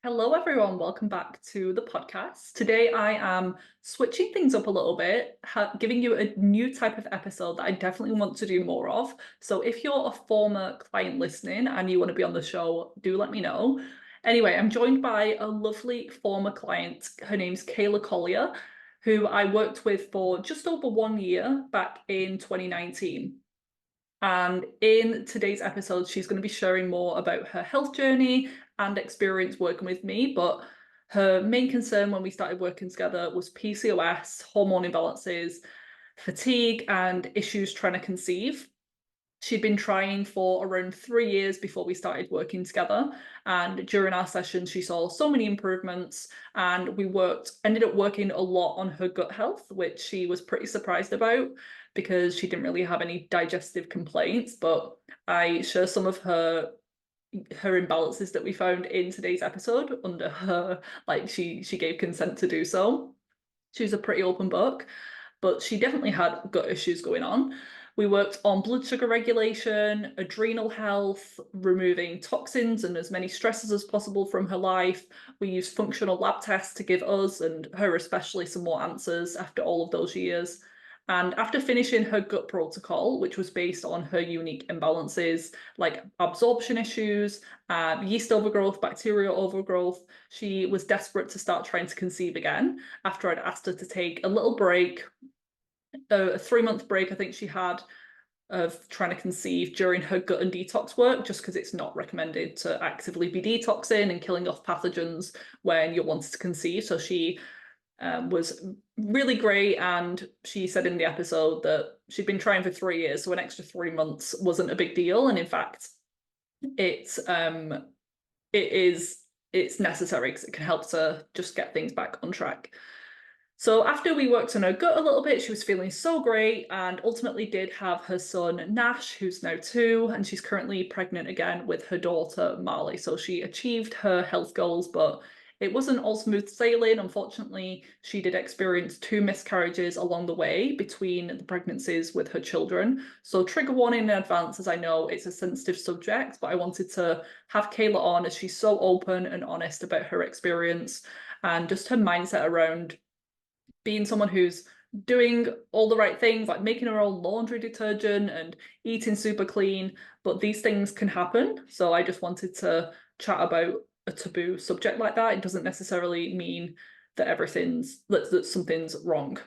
Hello, everyone. Welcome back to the podcast. Today, I am switching things up a little bit, giving you a new type of episode that I definitely want to do more of. So, if you're a former client listening and you want to be on the show, do let me know. Anyway, I'm joined by a lovely former client. Her name's Kayla Collier, who I worked with for just over 1 year back in 2019. And in today's episode, she's going to be sharing more about her health journey and experience working with me. But her main concern when we started working together was PCOS, hormone imbalances, fatigue, and issues trying to conceive. She'd been trying for around 3 years before we started working together. And during our sessions, she saw so many improvements. And ended up working a lot on her gut health, which she was pretty surprised about because she didn't really have any digestive complaints. But I share some of her imbalances that we found in today's episode under her, like she gave consent to do so. She was a pretty open book, but she definitely had gut issues going on. We worked on blood sugar regulation, adrenal health, removing toxins and as many stresses as possible from her life. We used functional lab tests to give us and her especially some more answers after all of those years. And after finishing her gut protocol, which was based on her unique imbalances like absorption issues, yeast overgrowth, bacterial overgrowth, she was desperate to start trying to conceive again after I'd asked her to take a little break, a 3 month break, I think she had, of trying to conceive during her gut and detox work, just because it's not recommended to actively be detoxing and killing off pathogens when you're wanting to conceive. So she was really great. And she said in the episode that she'd been trying for 3 years, so an extra 3 months wasn't a big deal. And in fact, it's it's necessary because it can help to just get things back on track. So after we worked on her gut a little bit, she was feeling so great and ultimately did have her son Nash, who's now 2, and she's currently pregnant again with her daughter Marley. So she achieved her health goals, but it wasn't all smooth sailing. Unfortunately, she did experience 2 miscarriages along the way between the pregnancies with her children. So trigger warning in advance, as I know it's a sensitive subject, but I wanted to have Kayla on as she's so open and honest about her experience and just her mindset around being someone who's doing all the right things, like making her own laundry detergent and eating super clean, but these things can happen. So I just wanted to chat about a taboo subject like that. It doesn't necessarily mean that that something's wrong.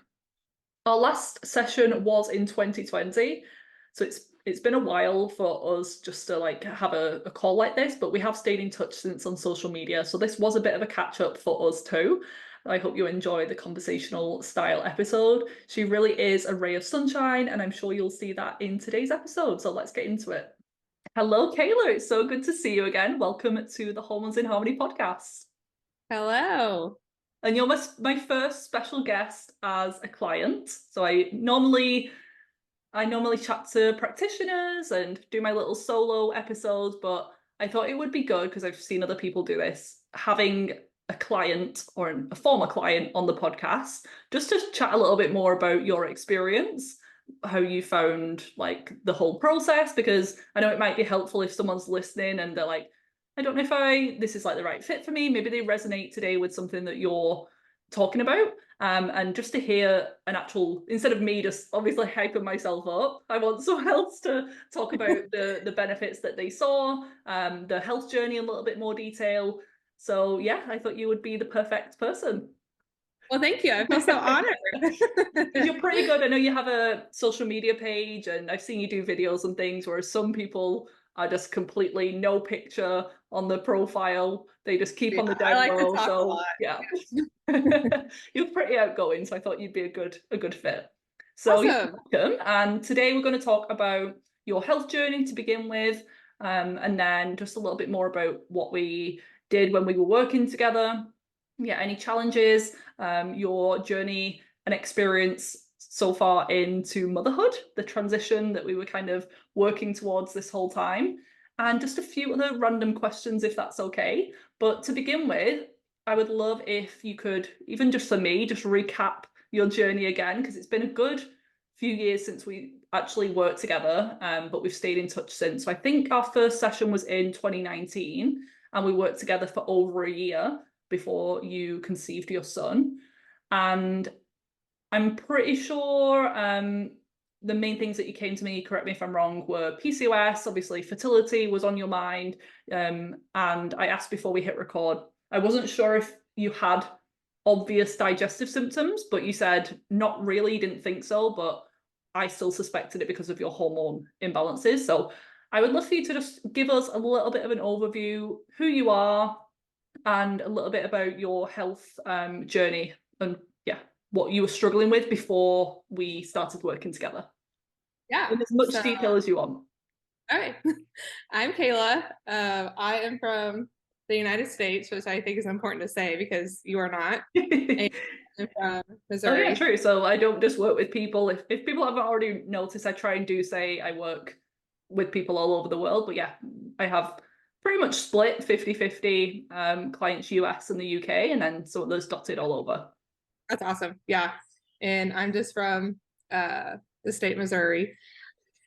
Our last session was in 2020, so it's been a while for us just to like have a call like this, but we have stayed in touch since on social media. So this was a bit of a catch up for us too. I hope you enjoy the conversational style episode. She really is a ray of sunshine, and I'm sure you'll see that in today's episode. So let's get into it. Hello, Kayla. It's so good to see you again. Welcome to the Hormones in Harmony podcast. Hello. And you're my first special guest as a client. So I normally chat to practitioners and do my little solo episodes, but I thought it would be good because I've seen other people do this, having a client or a former client on the podcast, just to chat a little bit more about your experience, how you found like the whole process, because I know it might be helpful if someone's listening and they're like, I don't know if this is like the right fit for me. Maybe they resonate today with something that you're talking about. And just to hear an actual, instead of me just obviously hyping myself up, I want someone else to talk about the benefits that they saw, the health journey in a little bit more detail. So yeah, I thought you would be the perfect person. Well, thank you. I feel so honored. Because you're pretty good. I know you have a social media page and I've seen you do videos and things, whereas some people are just completely no picture on the profile. They just keep Yeah, on the I down like to low. talk a So lot. yeah. You're pretty outgoing, so I thought you'd be a good fit. So you're Awesome. welcome. And today we're going to talk about your health journey to begin with, and then just a little bit more about what we did when we were working together. Yeah, any challenges, your journey and experience so far into motherhood, the transition that we were kind of working towards this whole time, and just a few other random questions if that's okay. But to begin with, I would love if you could, even just for me, just recap your journey again, because it's been a good few years since we actually worked together, but we've stayed in touch since. So I think our first session was in 2019, and we worked together for over a year before you conceived your son. And I'm pretty sure the main things that you came to me, correct me if I'm wrong, were PCOS, obviously fertility was on your mind. And I asked before we hit record, I wasn't sure if you had obvious digestive symptoms, but you said not really, didn't think so, but I still suspected it because of your hormone imbalances. So I would love for you to just give us a little bit of an overview, who you are, and a little bit about your health journey and yeah, what you were struggling with before we started working together. Yeah. In as much detail as you want. All right. I'm Kayla. I am from the United States, which I think is important to say because you are not. And I'm from Missouri. Oh yeah, true. So I don't just work with people. If people haven't already noticed, I try and do say I work with people all over the world. But yeah, I have pretty much split 50-50 clients US and the UK, and then some of those dotted all over. That's awesome. Yeah. And I'm just from the state of Missouri.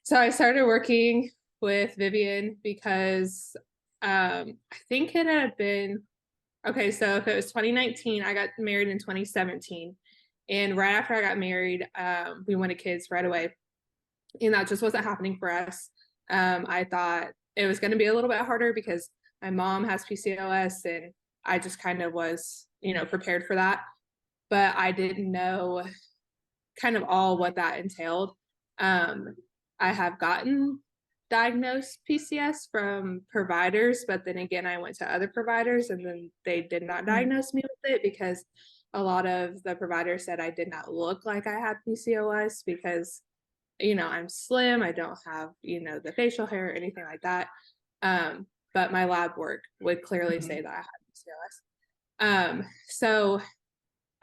So I started working with Vivian because I think it had been, okay, so if it was 2019, I got married in 2017. And right after I got married, we wanted kids right away. And that just wasn't happening for us. I thought it was going to be a little bit harder because my mom has PCOS and I just kind of was, prepared for that. But I didn't know kind of all what that entailed. I have gotten diagnosed PCS from providers, but then again, I went to other providers and then they did not diagnose me with it because a lot of the providers said I did not look like I had PCOS because, I'm slim, I don't have, the facial hair or anything like that. But my lab work would clearly say that I had PCOS. So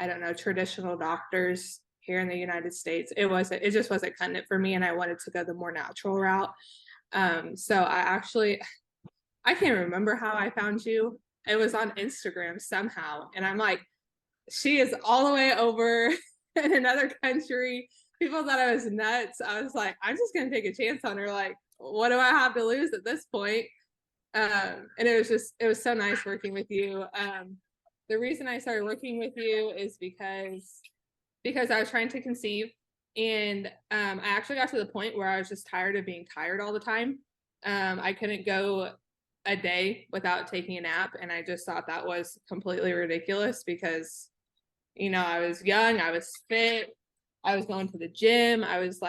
I don't know, traditional doctors here in the United States, it just wasn't cutting it for me, and I wanted to go the more natural route. So I can't remember how I found you. It was on Instagram somehow, and I'm like, she is all the way over in another country. People thought I was nuts. I was like, I'm just gonna take a chance on her. Like, what do I have to lose at this point? And it was so nice working with you. The reason I started working with you is because I was trying to conceive, and I actually got to the point where I was just tired of being tired all the time. I couldn't go a day without taking a nap, and I just thought that was completely ridiculous because, I was young, I was fit, I was going to the gym, I was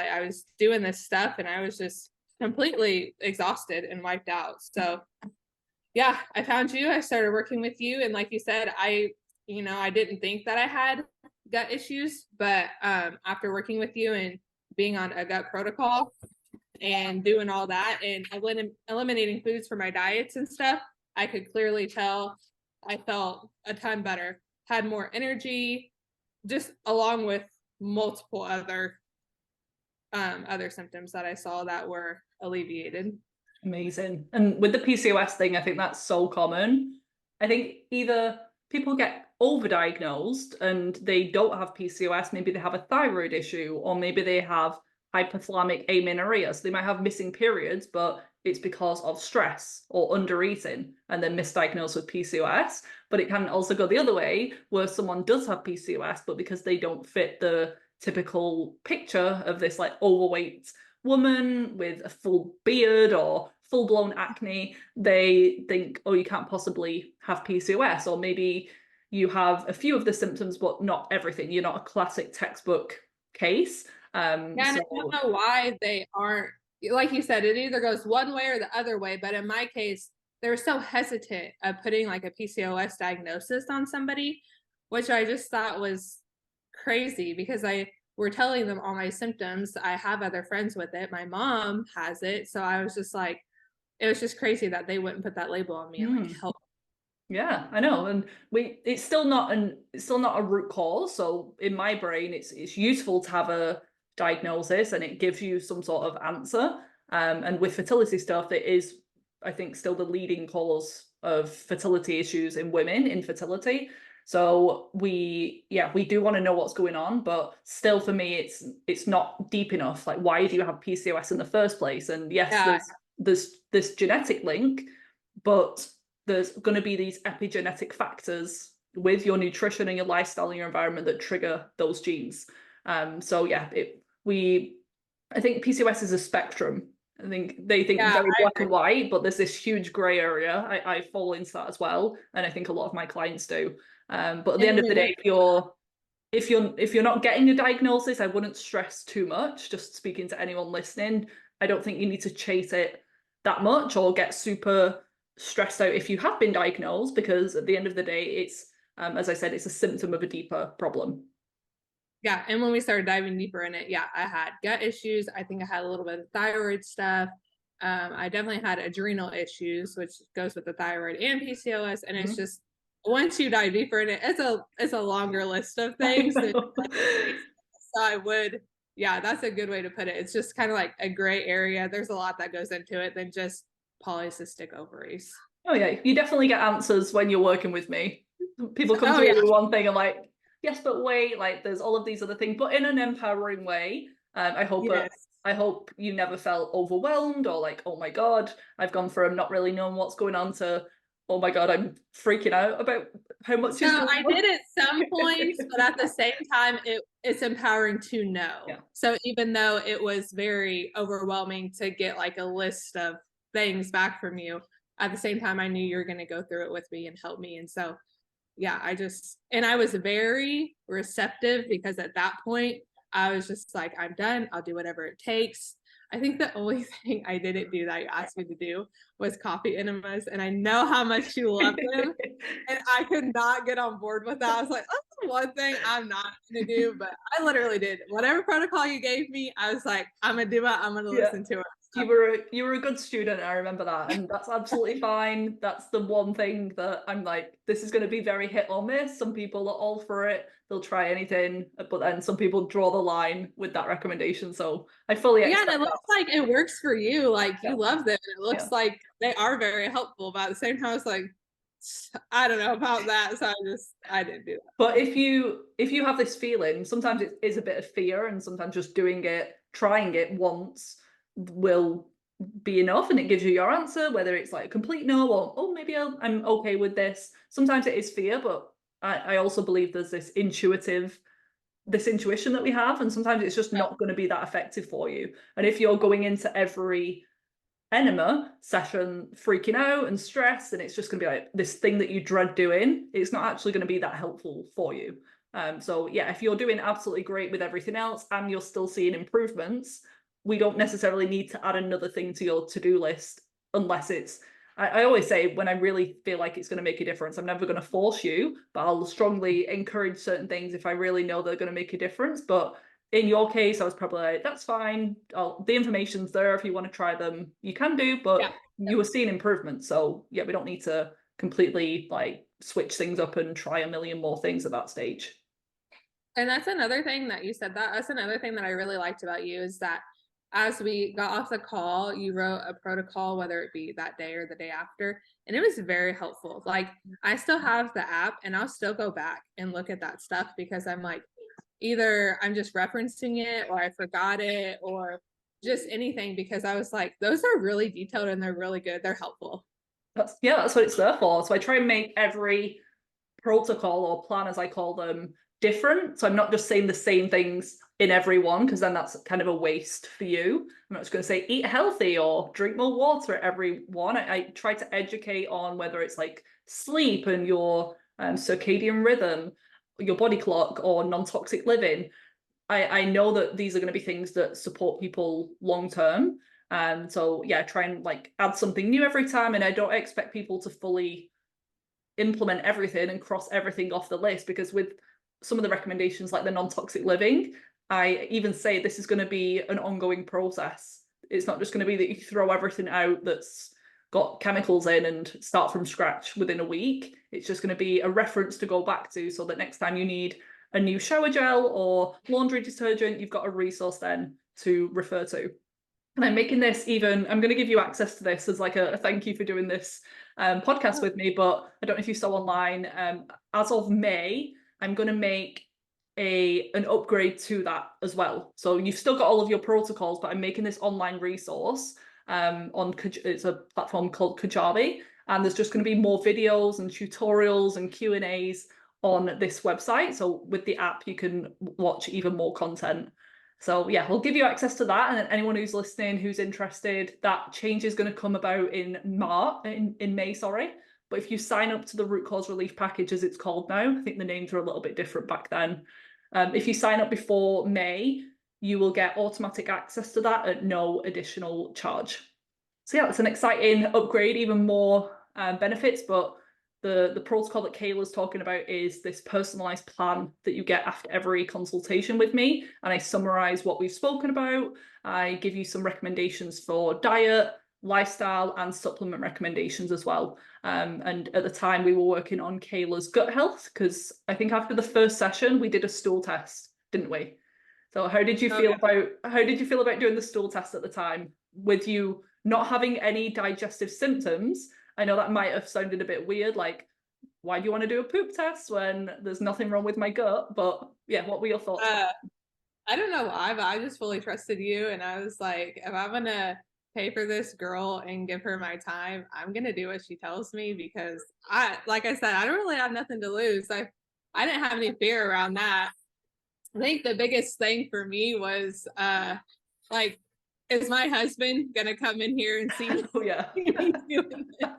doing this stuff, and I was just completely exhausted and wiped out. So yeah, I found you, I started working with you, and like you said, I didn't think that I had gut issues, but after working with you and being on a gut protocol and doing all that and eliminating foods from my diets and stuff, I could clearly tell I felt a ton better, had more energy, just along with multiple other symptoms that I saw that were alleviated. Amazing. And with the PCOS thing, I think that's so common. I think either people get overdiagnosed and they don't have PCOS, maybe they have a thyroid issue, or maybe they have hypothalamic amenorrhea. So they might have missing periods, but it's because of stress or undereating and then misdiagnosed with PCOS. But it can also go the other way, where someone does have PCOS, but because they don't fit the typical picture of this like overweight woman with a full beard or full-blown acne, they think, oh, you can't possibly have PCOS, or maybe you have a few of the symptoms but not everything. You're not a classic textbook case. Yeah, and I don't know why they aren't, like you said, it either goes one way or the other way, but in my case, they were so hesitant of putting like a PCOS diagnosis on somebody, which I just thought was crazy because we're telling them all my symptoms. I have other friends with it. My mom has it. So I was just like, it was just crazy that they wouldn't put that label on me and like help. Yeah, I know. And it's still not a root cause. So in my brain, it's useful to have a diagnosis and it gives you some sort of answer. And with fertility stuff, it is, I think, still the leading cause of fertility issues in women, infertility. So we do want to know what's going on, but still for me, it's not deep enough. Like, why do you have PCOS in the first place? And yes, there's this genetic link, but there's going to be these epigenetic factors with your nutrition and your lifestyle and your environment that trigger those genes. So yeah, I think PCOS is a spectrum. I think they think Yeah, very I black agree. and white, but there's this huge gray area. I fall into that as well, and I think a lot of my clients do. But at the And end of when the we day, if you're not getting your diagnosis, I wouldn't stress too much. Just speaking to anyone listening, I don't think you need to chase it that much or get super stressed out if you have been diagnosed, because at the end of the day, it's as I said, it's a symptom of a deeper problem. Yeah, and when we started diving deeper in it, yeah, I had gut issues. I think I had a little bit of thyroid stuff. I definitely had adrenal issues, which goes with the thyroid and PCOS. And it's Mhm. just once you dive deeper in it, it's a longer list of I things. know. So I would, yeah, that's a good way to put it. It's just kind of like a gray area. There's a lot that goes into it than just polycystic ovaries. Oh yeah, you definitely get answers when you're working with me. People come to Oh me yeah, with one thing and like, yes, but wait, like there's all of these other things, but in an empowering way. yes. I hope you never felt overwhelmed or like, oh my God, I've gone from not really knowing what's going on to, oh my God, I'm freaking out about how much So is going I on. did at some points, but at the same time, it's empowering to know. Yeah. So even though it was very overwhelming to get like a list of things back from you, at the same time, I knew you were going to go through it with me and help me. And so, yeah, I was very receptive because at that point, I was just like, I'm done. I'll do whatever it takes. I think the only thing I didn't do that you asked me to do was coffee enemas. And I know how much you love them. And I could not get on board with that. I was like, that's the one thing I'm not going to do. But I literally did. Whatever protocol you gave me, I was like, I'm going to do it. I'm going to Yeah. listen to it. So, You were a good student, I remember that, and that's absolutely fine. That's the one thing that I'm like, this is going to be very hit or miss. Some people are all for it; they'll try anything, but then some people draw the line with that recommendation. So I fully yeah, and expect it looks like it works for you. Like that. you love them. And it Yeah, looks like they are very helpful. But at the same time, it's like, I don't know about that. So I didn't do that. but if you have this feeling, sometimes it is a bit of fear, and sometimes just doing it, trying it once will be enough, and it gives you your answer, whether it's like a complete no or oh maybe I'm okay with this. Sometimes it is fear, but I also believe there's this intuition that we have, and sometimes it's just not going to be that effective for you. And if you're going into every enema session freaking out and stressed, and it's just going to be like this thing that you dread doing, it's not actually going to be that helpful for you. So yeah, if you're doing absolutely great with everything else and you're still seeing improvements, we don't necessarily need to add another thing to your to-do list unless it's I always say when I really feel like it's going to make a difference, I'm never going to force you, but I'll strongly encourage certain things if I really know they're going to make a difference. But in your case, I was probably like, that's fine. The information's there. If you want to try them, you can do, Yeah. but you were seeing improvement. So yeah, we don't need to completely like switch things up and try a million more things at that stage. And that's another thing that you said that. That's another thing that I really liked about you is that as we got off the call, you wrote a protocol, whether it be that day or the day after. And it was very helpful. Like I still have the app and I'll still go back and look at that stuff because I'm like, either I'm just referencing it or I forgot it or just anything because I was like, those are really detailed and they're really good. They're helpful. That's what it's there for. So I try and make every protocol or plan, as I call them, different. So I'm not just saying the same things in every one, because then that's kind of a waste for you. I'm not just going to say eat healthy or drink more water at every one. I try to educate on whether it's like sleep and your circadian rhythm, your body clock, or non-toxic living. I know that these are going to be things that support people long term. And so yeah, try and like add something new every time. And I don't expect people to fully implement everything and cross everything off the list, because with some of the recommendations like the non-toxic living, I even say this is going to be an ongoing process. It's not just going to be that you throw everything out that's got chemicals in and start from scratch within a week. It's just going to be a reference to go back to, so that next time you need a new shower gel or laundry detergent, you've got a resource then to refer to. And I'm making this even, I'm going to give you access to this as like a thank you for doing this podcast with me. But I don't know if you saw online, as of May, I'm going to make an upgrade to that as well. So you've still got all of your protocols, but I'm making this online resource on, it's a platform called Kajabi. And there's just going to be more videos and tutorials and Q&As on this website. So with the app, you can watch even more content. So yeah, we'll give you access to that. And then anyone who's listening, who's interested, that change is going to come about in May, sorry. But if you sign up to the root cause relief package, as it's called now, I think the names were a little bit different back then. If you sign up before May, you will get automatic access to that at no additional charge. So yeah, it's an exciting upgrade, even more benefits, but the protocol that Kayla's talking about is this personalized plan that you get after every consultation with me. And I summarize what we've spoken about. I give you some recommendations for diet, lifestyle, and supplement recommendations as well. And at the time we were working on Kayla's gut health, because I think after the first session we did a stool test, didn't we? So how did you feel about doing the stool test at the time, with you not having any digestive symptoms? I know that might have sounded a bit weird, like, why do you want to do a poop test when there's nothing wrong with my gut? But yeah, what were your thoughts? I don't know why, but I just fully trusted you. And I was like, if I'm going to pay for this girl and give her my time, I'm going to do what she tells me, because like I said, I don't really have nothing to lose. I didn't have any fear around that. I think the biggest thing for me was like, is my husband gonna come in here and see me? Oh yeah. Doing this?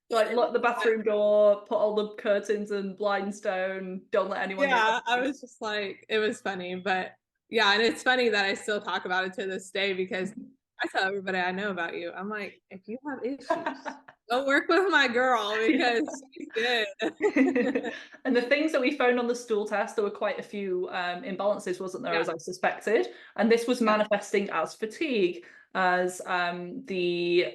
Like, lock the bathroom door, put all the curtains and blinds down, don't let anyone in. Yeah, I was just like, it was funny, but yeah, and it's funny that I still talk about it to this day, because I tell everybody I know about you. I'm like, if you have issues, don't work with my girl, because she's good. And the things that we found on the stool test, there were quite a few imbalances, wasn't there, as I suspected. And this was manifesting as fatigue, as the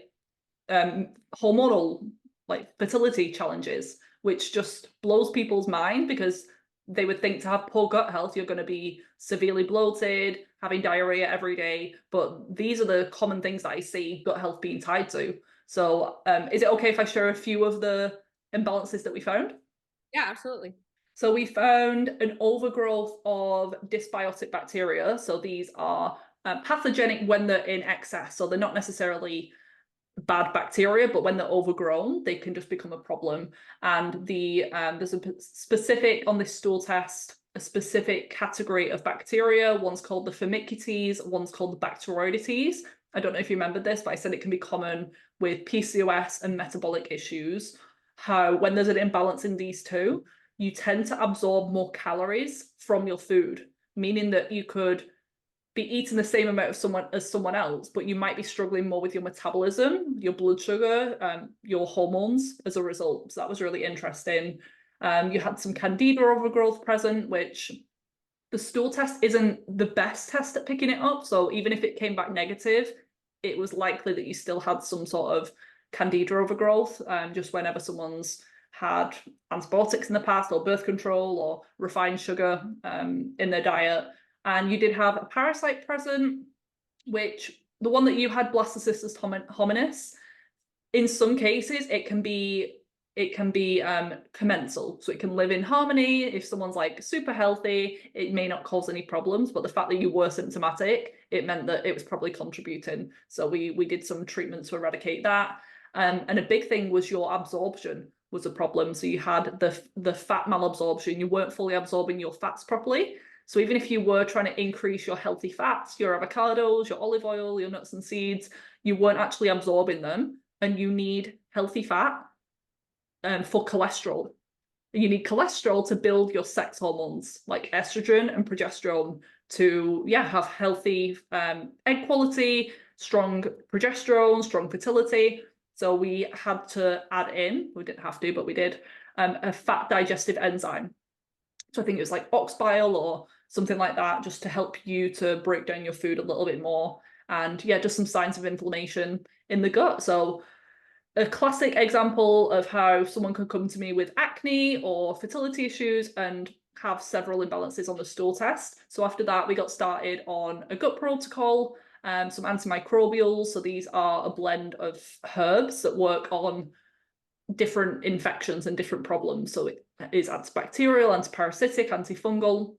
hormonal, like, fertility challenges, which just blows people's mind, because they would think to have poor gut health, you're going to be severely bloated, having diarrhea every day. But these are the common things that I see gut health being tied to. So is it okay if I share a few of the imbalances that we found? Yeah, absolutely. So we found an overgrowth of dysbiotic bacteria. So these are pathogenic when they're in excess. So they're not necessarily bad bacteria, but when they're overgrown, they can just become a problem. And there's a specific, on this stool test, a specific category of bacteria. One's called the Firmicutes, one's called the Bacteroidetes. I don't know if you remember this, but I said it can be common with PCOS and metabolic issues. How when there's an imbalance in these two, you tend to absorb more calories from your food, meaning that you could be eating the same amount as someone else, but you might be struggling more with your metabolism, your blood sugar, your hormones as a result. So that was really interesting. You had some candida overgrowth present, which the stool test isn't the best test at picking it up. So even if it came back negative, it was likely that you still had some sort of candida overgrowth, just whenever someone's had antibiotics in the past, or birth control, or refined sugar in their diet. And you did have a parasite present, which the one that you had, Blastocystis hominis, in some cases it can be commensal, so it can live in harmony. If someone's like super healthy, it may not cause any problems, but the fact that you were symptomatic, it meant that it was probably contributing. So we did some treatment to eradicate that. And a big thing was your absorption was a problem. So you had the fat malabsorption. You weren't fully absorbing your fats properly. So even if you were trying to increase your healthy fats, your avocados, your olive oil, your nuts and seeds, you weren't actually absorbing them. And you need healthy fat for cholesterol. You need cholesterol to build your sex hormones like estrogen and progesterone to have healthy egg quality, strong progesterone, strong fertility. So we had to add in, we didn't have to, but we did, a fat digestive enzyme. So I think it was like ox bile or something like that, just to help you to break down your food a little bit more. And just some signs of inflammation in the gut. So a classic example of how someone could come to me with acne or fertility issues and have several imbalances on the stool test. So after that, we got started on a gut protocol, some antimicrobials. So these are a blend of herbs that work on different infections and different problems. So it is antibacterial, antiparasitic, antifungal.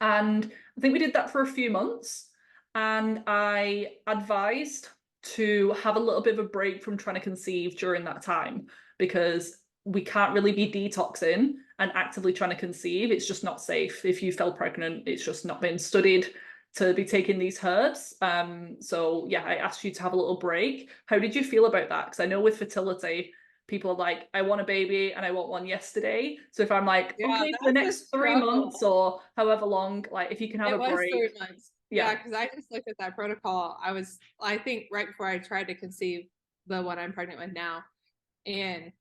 And I think we did that for a few months. And I advised to have a little bit of a break from trying to conceive during that time, because we can't really be detoxing and actively trying to conceive. It's just not safe. If you fell pregnant, it's just not been studied to be taking these herbs. So yeah, I asked you to have a little break. How did you feel about that? Because I know with fertility, people are like, I want a baby and I want one yesterday. So if I'm like, Yeah, okay, for the that's a next 3 months struggle. or however long, like if you can have It a was break, 3 months. yeah. Yeah, because I just looked at that protocol. I think right before I tried to conceive the one I'm pregnant with now, and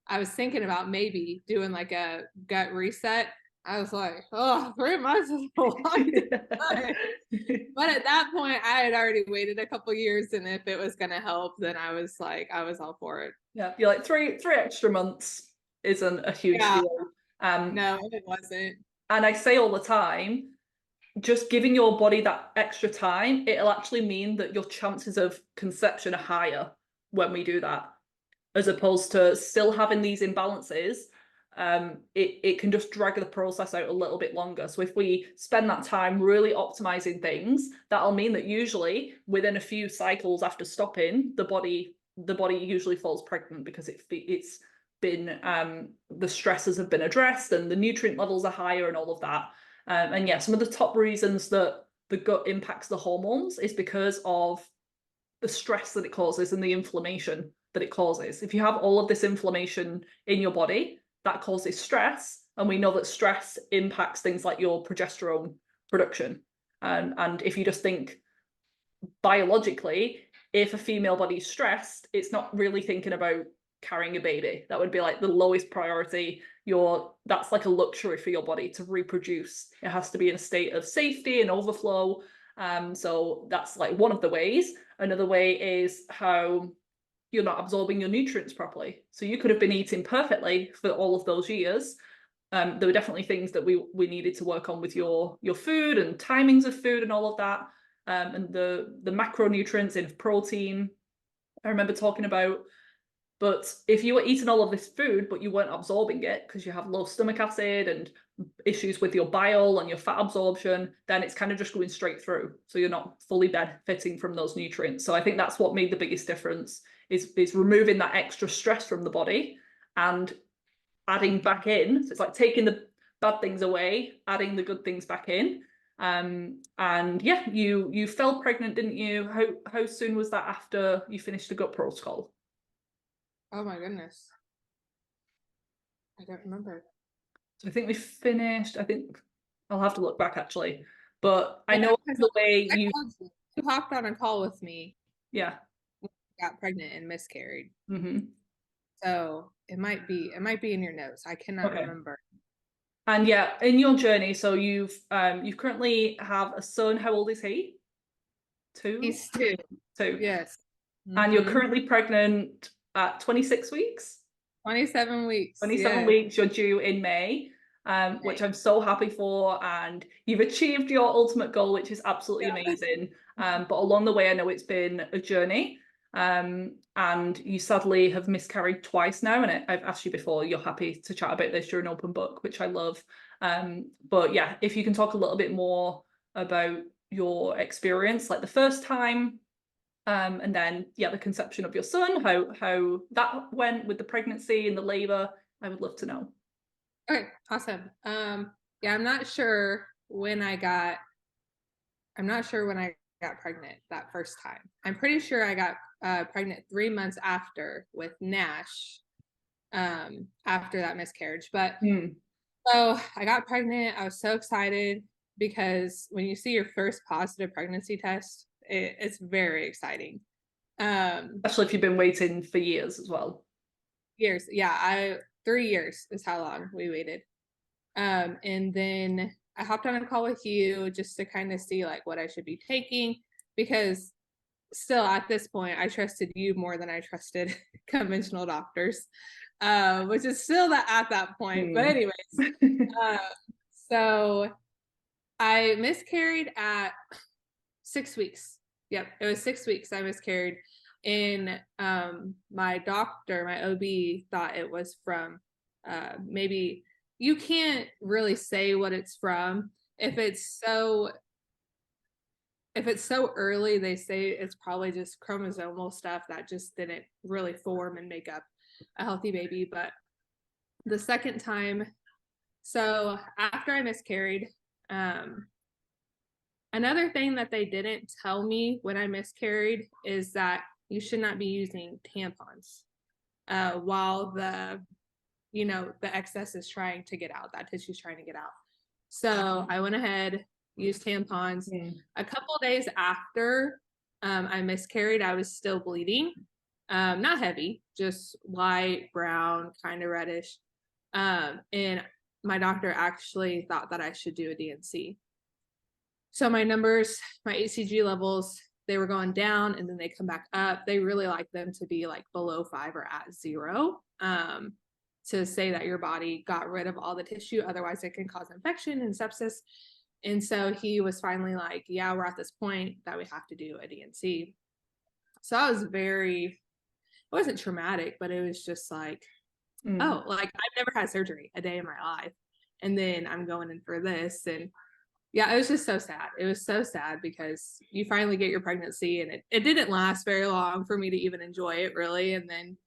I was thinking about maybe doing like a gut reset. I was like, oh, 3 months is a long time. But at that point, I had already waited a couple years, and if it was going to help, then I was like, I was all for it. Yeah, you're like three extra months isn't a huge Yeah, deal. no, it wasn't. And I say all the time, just giving your body that extra time, it'll actually mean that your chances of conception are higher when we do that, as opposed to still having these imbalances. It can just drag the process out a little bit longer. So if we spend that time really optimizing things, that'll mean that usually within a few cycles after stopping, the body usually falls pregnant, because it's been the stresses have been addressed and the nutrient levels are higher and all of that. And yeah, some of the top reasons that the gut impacts the hormones is because of the stress that it causes and the inflammation that it causes. If you have all of this inflammation in your body, that causes stress. And we know that stress impacts things like your progesterone production. And if you just think biologically, if a female body is stressed, it's not really thinking about carrying a baby. That would be like the lowest priority. That's like a luxury for your body to reproduce. It has to be in a state of safety and overflow. So that's like one of the ways. Another way is how you're not absorbing your nutrients properly. So you could have been eating perfectly for all of those years. There were definitely things that we needed to work on with your food and timings of food and all of that. And the macronutrients in protein, I remember talking about. But if you were eating all of this food, but you weren't absorbing it because you have low stomach acid and issues with your bile and your fat absorption, then it's kind of just going straight through. So you're not fully benefiting from those nutrients. So I think that's what made the biggest difference is removing that extra stress from the body and adding back in. So it's like taking the bad things away, adding the good things back in. And yeah, you fell pregnant, didn't you? How soon was that after you finished the gut protocol? Oh my goodness. I don't remember. So I think we finished, I think I'll have to look back actually. But I Yeah, know because the way I you, called you. You hopped on a call with me, yeah. got pregnant and miscarried. Hmm. So it might be in your notes. I cannot Okay. remember. And yeah, in your journey, so you currently have a son. How old is he? Two? He's two. Two. Yes. And you're Mm-hmm. currently pregnant at 26 weeks? 27 weeks. 27 Yes. weeks, you're due in May, which Right. I'm so happy for. And you've achieved your ultimate goal, which is absolutely Yeah. amazing. But along the way, I know it's been a journey. And you sadly have miscarried twice now. And I've asked you before, you're happy to chat about this. You're an open book, which I love. But yeah, if you can talk a little bit more about your experience, like the first time, and then yeah, the conception of your son, how that went with the pregnancy and the labor. I would love to know. Okay. Awesome. Yeah, I'm not sure when I got pregnant that first time. I'm pretty sure I got pregnant 3 months after with Nash, after that miscarriage. But Hmm. so I got pregnant. I was so excited because when you see your first positive pregnancy test, it's very exciting. Um, Especially if you've been waiting for years as well. Years, yeah, I 3 years is how long we waited. And then I hopped on a call with you just to kind of see like what I should be taking, because still at this point I trusted you more than I trusted conventional doctors, which is still that at that point. But Hmm. anyways, uh, so I miscarried at 6 weeks. Yep, it was 6 weeks I miscarried. And my doctor, my OB, thought it was from maybe, you can't really say what it's from. If it's so, if it's so early, they say it's probably just chromosomal stuff that just didn't really form and make up a healthy baby. But the second time, so after I miscarried, another thing that they didn't tell me when I miscarried is that you should not be using tampons while the excess is trying to get out, that tissue's trying to get out. So I went ahead, used tampons. A couple days after I miscarried, I was still bleeding. Not heavy, just light brown, kind of reddish. And my doctor actually thought that I should do a D&C. So my numbers, my HCG levels, they were going down and then they come back up. They really like them to be like below 5 or at 0, to say that your body got rid of all the tissue. Otherwise it can cause infection and sepsis. And so he was finally like, yeah, we're at this point that we have to do a D&C. So I was it wasn't traumatic, but it was just like, oh, like I've never had surgery a day in my life. And then I'm going in for this. And yeah, it was just so sad. It was so sad because you finally get your pregnancy and it didn't last very long for me to even enjoy it really. And then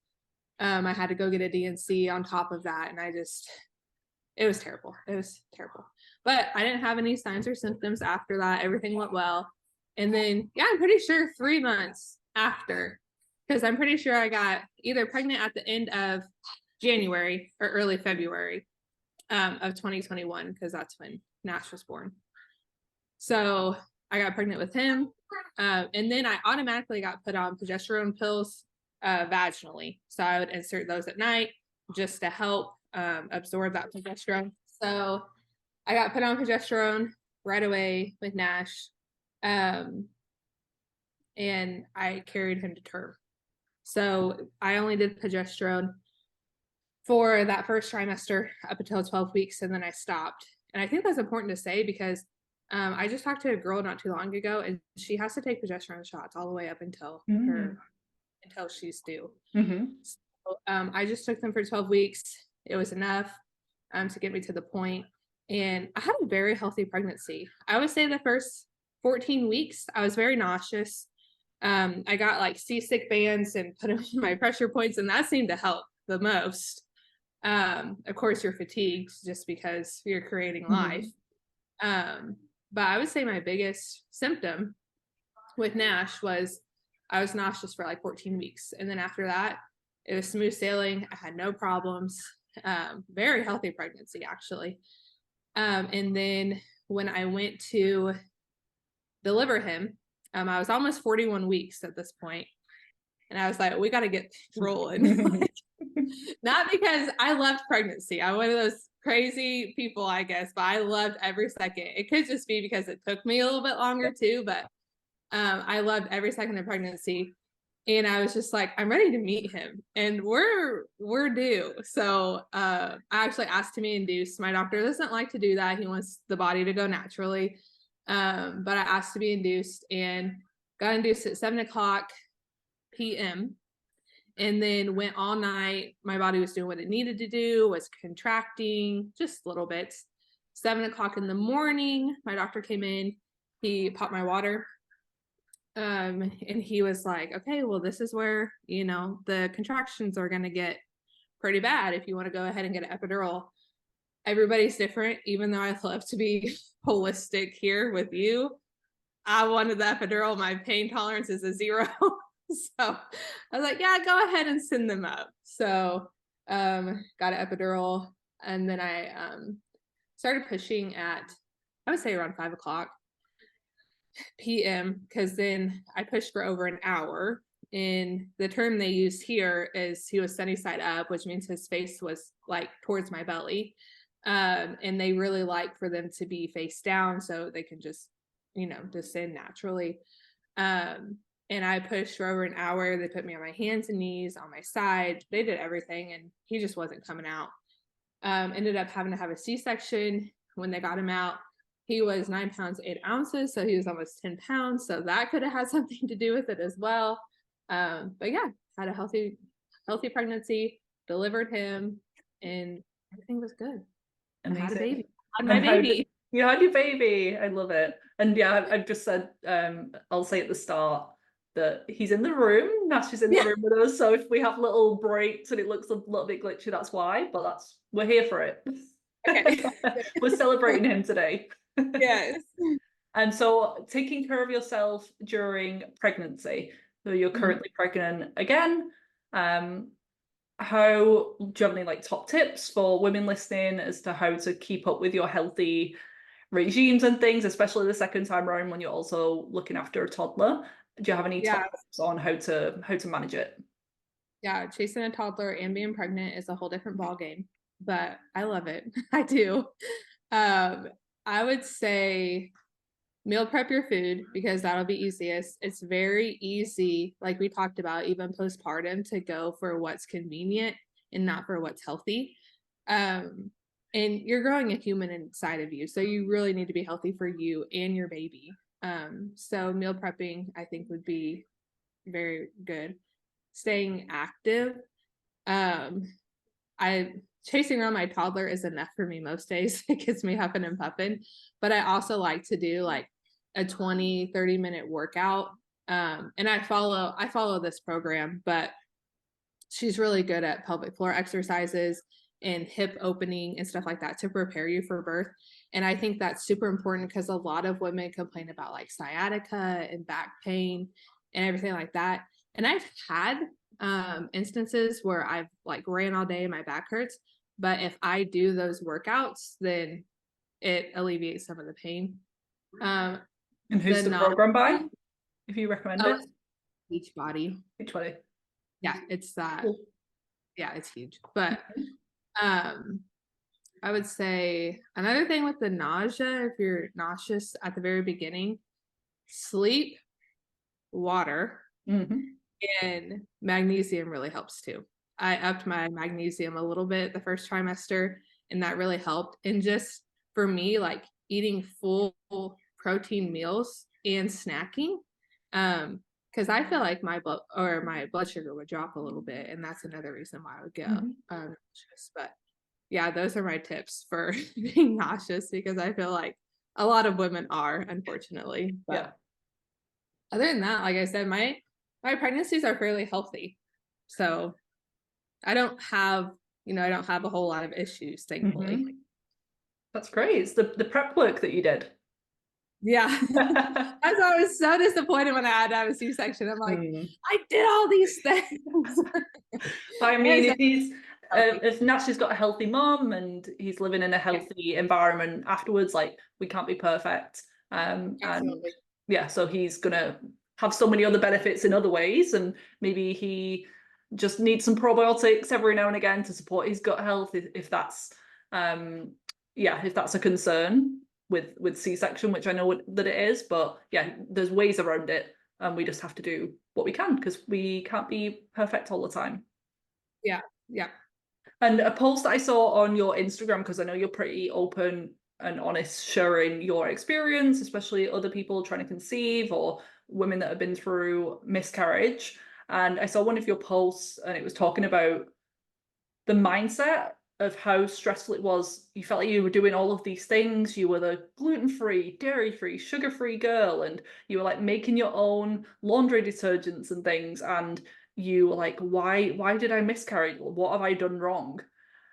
I had to go get a D&C on top of that. And it was terrible. It was terrible. But I didn't have any signs or symptoms after that. Everything went well. And then, yeah, I'm pretty sure 3 months after, because I'm pretty sure I got either pregnant at the end of January or early February of 2021, because that's when Nash was born. So I got pregnant with him. And then I automatically got put on progesterone pills vaginally. So I would insert those at night just to help absorb that progesterone. So I got put on progesterone right away with Nash. And I carried him to term. So I only did progesterone for that first trimester up until 12 weeks, and then I stopped. And I think that's important to say because I just talked to a girl not too long ago, and she has to take progesterone shots all the way up until until she's due. So, I just took them for 12 weeks. It was enough to get me to the point. And I had a very healthy pregnancy. I would say the first 14 weeks, I was very nauseous. I got like C-stick bands and put them in my pressure points, and that seemed to help the most. Of course, you're fatigued just because you're creating life. But I would say my biggest symptom with Nash was I was nauseous for like 14 weeks. And then after that, it was smooth sailing. I had no problems. Very healthy pregnancy, actually. And then when I went to deliver him, I was almost 41 weeks at this point. And I was like, we got to get rolling. Not because I loved pregnancy. I'm one of those crazy people, I guess, but I loved every second. It could just be because it took me a little bit longer too, but I loved every second of pregnancy. And I was just like, I'm ready to meet him, and we're due. So I actually asked to be induced. My doctor doesn't like to do that. He wants the body to go naturally. But I asked to be induced and got induced at 7:00 p.m. and then went all night. My body was doing what it needed to do, was contracting just little bits. 7:00 in the morning, my doctor came in. He popped my water. And he was like, okay, well, this is where, the contractions are going to get pretty bad if you want to go ahead and get an epidural. Everybody's different. Even though I love to be holistic here with you, I wanted the epidural. My pain tolerance is a 0. So I was like, yeah, go ahead and send them up. So got an epidural, and then I started pushing at, I would say around 5:00 p.m. because then I pushed for over an hour. And the term they use here is he was sunny side up, which means his face was like towards my belly. And they really like for them to be face down so they can just, descend naturally. And I pushed for over an hour. They put me on my hands and knees, on my side. They did everything, and he just wasn't coming out. Ended up having to have a C-section when they got him out. He was 9 pounds, 8 ounces, so he was almost 10 pounds. So that could have had something to do with it as well. But yeah, had a healthy pregnancy, delivered him, and everything was good. Amazing. I had a baby. I had my baby. You had your baby. I love it. And yeah, I've just said, I'll say at the start that he's in the room. Nash is in the Yeah. room with us. So if we have little breaks and it looks a little bit glitchy, that's why. But we're here for it. Okay. We're celebrating him today. Yes. And so taking care of yourself during pregnancy. So you're Mhm. currently pregnant again. Um, how do you have any like top tips for women listening as to how to keep up with your healthy regimes and things, especially the second time around when you're also looking after a toddler? Do you have any Yeah. top tips on how to manage it? Yeah. Chasing a toddler and being pregnant is a whole different ball game, but I love it. I do. Um, I would say meal prep your food because that'll be easiest. It's very easy, like we talked about, even postpartum, to go for what's convenient and not for what's healthy. Um, and you're growing a human inside of you, so you really need to be healthy for you and your baby. So meal prepping, I think, would be very good. Staying active. Um, I chasing around my toddler is enough for me most days. It gets me huffing and puffing. But I also like to do like a 20-30 minute workout. And I follow this program, but she's really good at pelvic floor exercises and hip opening and stuff like that to prepare you for birth. And I think that's super important because a lot of women complain about like sciatica and back pain and everything like that. And I've had instances where I've like ran all day and my back hurts, but if I do those workouts, then it alleviates some of the pain. And who's The the nausea, program by, if you recommend oh, it? it's beach body. Which way? Yeah, it's that. Cool. Yeah, it's huge. But um I would say another thing with the nausea, if you're nauseous at the very beginning, sleep, water, Mm-hmm. and magnesium really helps too. I upped my magnesium a little bit the first trimester, and that really helped. And just for me, like eating full protein meals and snacking, because I feel like my blood sugar would drop a little bit, and that's another reason why I would get Mm-hmm. nauseous. But yeah, those are my tips for being nauseous because I feel like a lot of women are, unfortunately. But Yeah. other than that, like I said, my pregnancies are fairly healthy. So I don't have a whole lot of issues, thankfully. Mm-hmm. That's great. It's the prep work that you did. Yeah. That's why I was so disappointed when I had to have a C-section. I'm like, Mm. I did all these things. I mean, Yes, if Nash has got a healthy mom and he's living in a yeah, healthy environment afterwards, like we can't be perfect. And absolutely. yeah, so he's gonna have so many other benefits in other ways, and maybe he just needs some probiotics every now and again to support his gut health if that's if that's a concern with C-section, which I know that it is, but yeah, there's ways around it, and we just have to do what we can because we can't be perfect all the time. Yeah. Yeah. And a post that I saw on your Instagram, because I know you're pretty open and honest sharing your experience, especially other people trying to conceive or women that have been through miscarriage. And I saw one of your posts and it was talking about the mindset of how stressful it was. You felt like you were doing all of these things. You were the gluten-free, dairy-free, sugar-free girl, and you were like making your own laundry detergents and things. And you were like, why did I miscarry? What have I done wrong?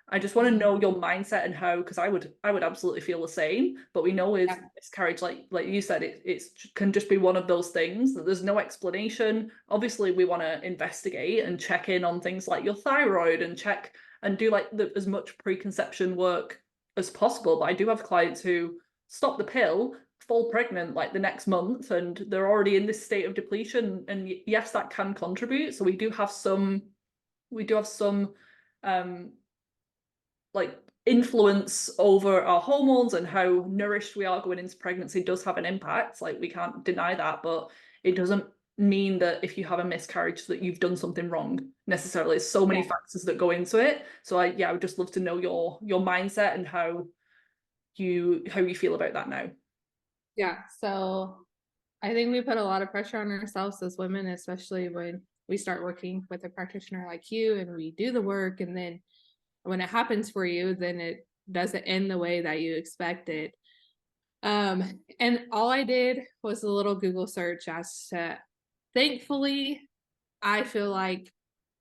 I just want to Mhm. know your mindset and how, because I would absolutely feel the same. But we know with Yeah. miscarriage, like you said, it can just be one of those things that there's no explanation. Obviously, we want to investigate and check in on things like your thyroid and check and do like as much preconception work as possible. But I do have clients who stop the pill, fall pregnant like the next month, and they're already in this state of depletion. And yes, that can contribute. So we do have some um like influence over our hormones and how nourished we are going into pregnancy does have an impact. Like we can't deny that, but it doesn't mean that if you have a miscarriage that you've done something wrong necessarily. There's so many Yeah. factors that go into it. So I would just love to know your mindset and how you feel about that now. Yeah. So I think we put a lot of pressure on ourselves as women, especially when we start working with a practitioner like you and we do the work. And then when it happens for you, then it doesn't end the way that you expected. And all I did was a little Google search as to, thankfully, I feel like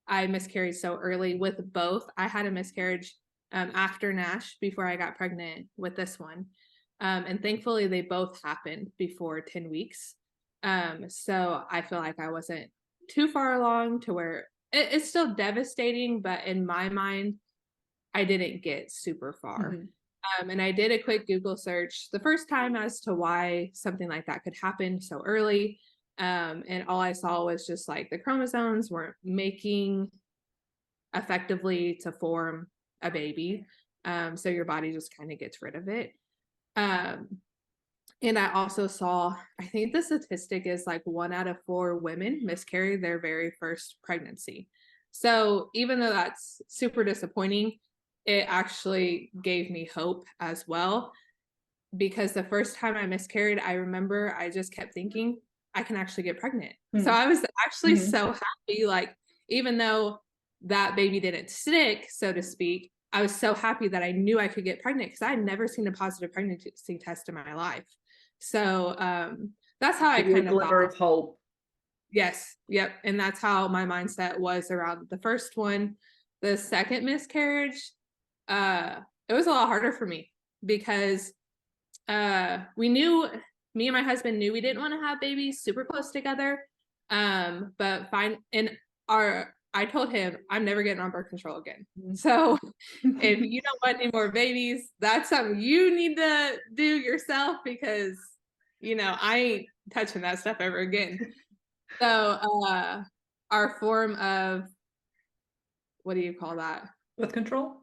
I miscarried so early with both. I had a miscarriage after Nash before I got pregnant with this one. And thankfully, they both happened before 10 weeks. So I feel like I wasn't too far along to where it's still devastating, but in my mind, I didn't get super far. And I did a quick Google search the first time as to why something like that could happen so early. And all I saw was just like the chromosomes weren't making effectively to form a baby. So your body just kind of gets rid of it. And I also saw, I think the statistic is like 1 out of 4 women miscarry their very first pregnancy. So even though that's super disappointing, it actually gave me hope as well. Because the first time I miscarried, I remember I just kept thinking, I can actually get pregnant. So I was actually so happy, like, even though that baby didn't stick, so to speak, I was so happy that I knew I could get pregnant because I had never seen a positive pregnancy test in my life. So that's how I kind of glimmer thought. of hope. Yes, yep. And that's how my mindset was around the first one. The second miscarriage, it was a lot harder for me because we knew, me and my husband knew we didn't want to have babies super close together. But fine, and I told him I'm never getting on birth control again. So if you don't want any more babies, that's something you need to do yourself because I ain't touching that stuff ever again. So our form of, what do you call that? Birth control?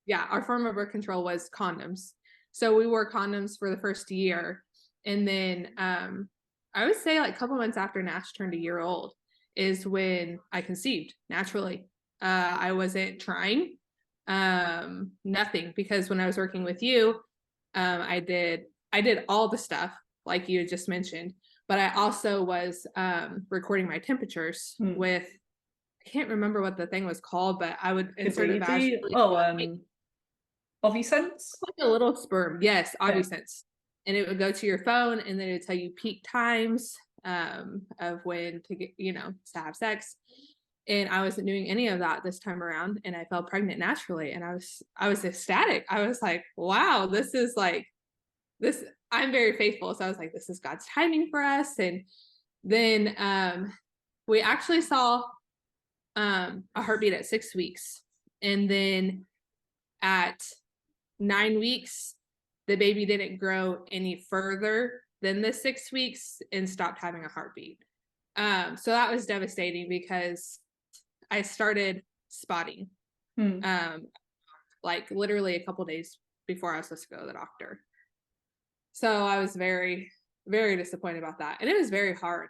Yeah, our form of birth control was condoms. So we wore condoms for the first year. And then I would say like a couple months after Nash turned a year old is when I conceived naturally. I wasn't trying nothing, because when I was working with you, I did all the stuff like you had just mentioned, but I also was recording my temperatures with, I can't remember what the thing was called, but I would insert it vaginally. Ovisense? Like a little sperm. Yes, Ovisense. And it would go to your phone, and then it would tell you peak times of when to get, to have sex. And I wasn't doing any of that this time around, and I fell pregnant naturally. And I was ecstatic. I was like, wow, this is like this. I'm very faithful. So I was like, this is God's timing for us. And then we actually saw a heartbeat at 6 weeks. And then at 9 weeks, the baby didn't grow any further than the 6 weeks and stopped having a heartbeat. So that was devastating because I started spotting, like literally a couple days before I was supposed to go to the doctor. So I was very, very disappointed about that. And it was very hard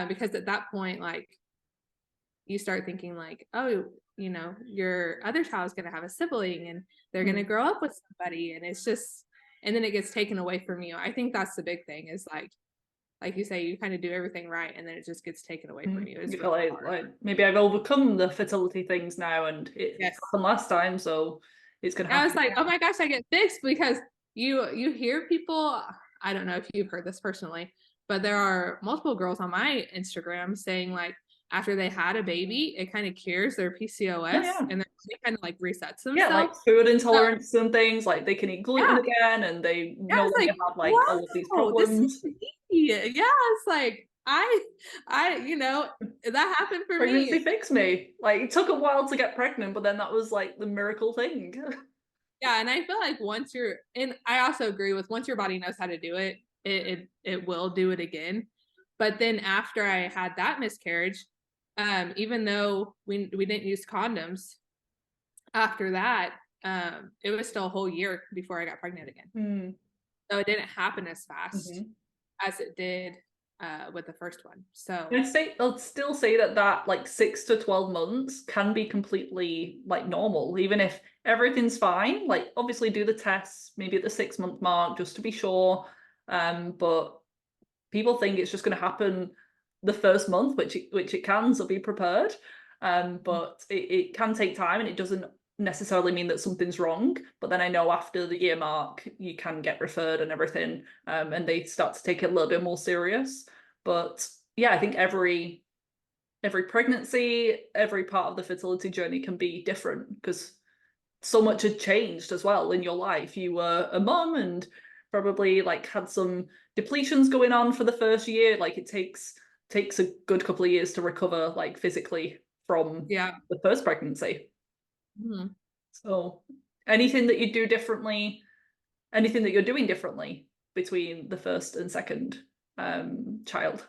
because at that point, like, you start thinking like, oh, your other child is going to have a sibling and they're going to grow up with somebody. And it's just, and then it gets taken away from you. I think that's the big thing is like you say, you kind of do everything right, and then it just gets taken away from you. It's you feel like maybe I've overcome the fertility things now, and it happened last time, so it's gonna happen. I was like, oh my gosh, I get fixed, because you hear people, I don't know if you've heard this personally, but there are multiple girls on my Instagram saying like after they had a baby, it kind of cures their PCOS, and then it kind of like resets themselves. Yeah, like food intolerance and things, like they can eat gluten again, and they no longer have like all of these problems. Yeah, it's like I that happened for Pregnancy me. fixed me. Like it took a while to get pregnant, but then that was like the miracle thing. Yeah, and I feel like once you're, and I also agree with, once your body knows how to do it, it will do it again. But then after I had that miscarriage, even though we didn't use condoms, after that, it was still a whole year before I got pregnant again. So it didn't happen as fast as it did with the first one. So I'll still say that like 6 to 12 months can be completely like normal, even if everything's fine. Like obviously do the tests maybe at the 6-month mark just to be sure. But people think it's just going to happen the first month, which it can, so be prepared. But it can take time, and it doesn't necessarily mean that something's wrong, but then I know after the year mark you can get referred and everything, and they start to take it a little bit more serious. But yeah, I think every pregnancy, every part of the fertility journey can be different because so much had changed as well in your life. You were a mum and probably like had some depletions going on for the first year. Like it takes a good couple of years to recover like physically from Yeah. the first pregnancy. Mhm. So anything that you do differently, anything that you're doing differently between the first and second child?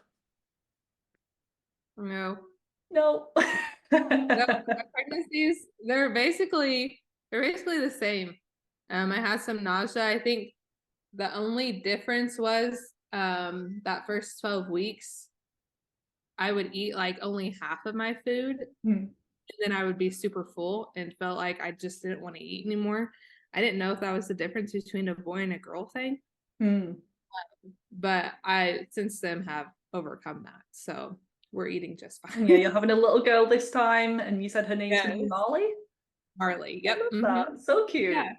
No. No. No, my pregnancies, they're basically the same. I had some nausea. I think the only difference was that first 12 weeks, I would eat like only half of my food, Hmm. and then I would be super full and felt like I just didn't want to eat anymore. I didn't know if that was the difference between a boy and a girl thing, Hmm. but I since then have overcome that. So we're eating just Yeah, fine. you're having a little girl this time, and you said her name's going to be Yes. Marley. Marley. I Yep. love Hmm. that. So cute. Yeah.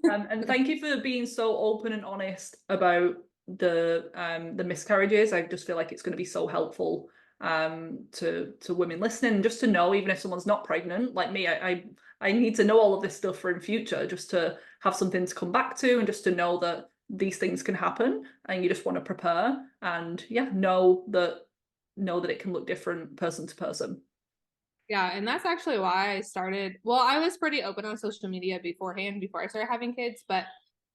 And thank you for being so open and honest about the miscarriages. I just feel like it's going to be so helpful to women listening, just to know even if someone's not pregnant, like me, I need to know all of this stuff for in future, just to have something to come back to, and just to know that these things can happen, and you just want to prepare and yeah, know that it can look different person to person. Yeah, and that's actually why I started. Well, I was pretty open on social media beforehand, before I started having kids, but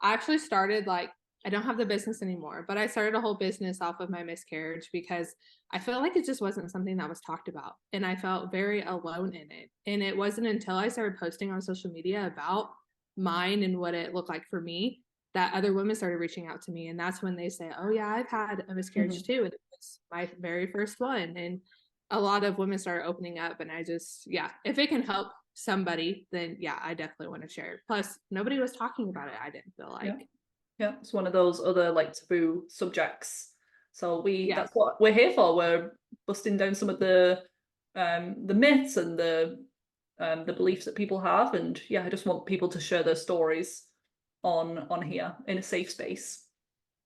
I actually started like, I don't have the business anymore, but I started a whole business off of my miscarriage because I felt like it just wasn't something that was talked about. And I felt very alone in it. And it wasn't until I started posting on social media about mine and what it looked like for me that other women started reaching out to me. And that's when they say, oh, yeah, I've had a miscarriage Mhm. too. And it was my very first one. And a lot of women started opening up, and I just, yeah, if it can help somebody, then yeah, I definitely want to share it. Plus nobody was talking about it, I didn't feel Yeah. like. Yeah, it's one of those other like taboo subjects. So Yeah, that's what we're here for. We're busting down some of the myths and the beliefs that people have. And yeah, I just want people to share their stories on here in a safe space.